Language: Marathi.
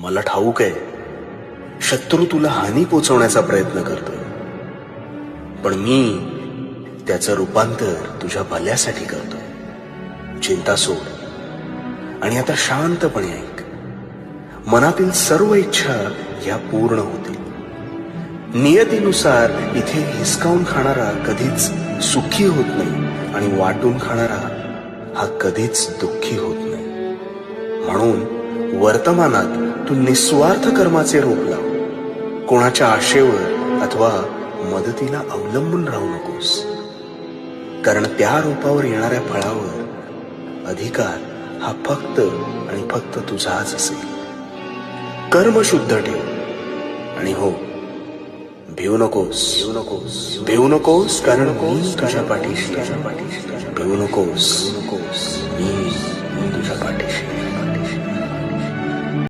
मला ठाऊक आहे शत्रू तुला हानी पोचवण्याचा प्रयत्न करतोय, पण मी त्याचं रूपांतर तुझ्या भल्यासाठी करतोय. चिंता सोड आणि आता शांतपणे ऐक. मनातील सर्व इच्छा या पूर्ण होतील. नियतीनुसार इथे हिसकावून खाणारा कधीच सुखी होत नाही आणि वाटून खाणारा हा कधीच दुःखी होत नाही. म्हणून वर्तमानात तू निस्वार्थ कर्माचे रोप लाव. कोणाच्या आशेवर अथवा मदतीला अवलंबून राहू नकोस, कारण त्या रोपावर येणाऱ्या फळावर अधिकार हा फक्त आणि फक्त तुझाच असेल. कर्म शुद्ध ठेव आणि हो, भिवू नकोस, कारण मी तुझ्या पाठीशी. भिवू नकोस, मी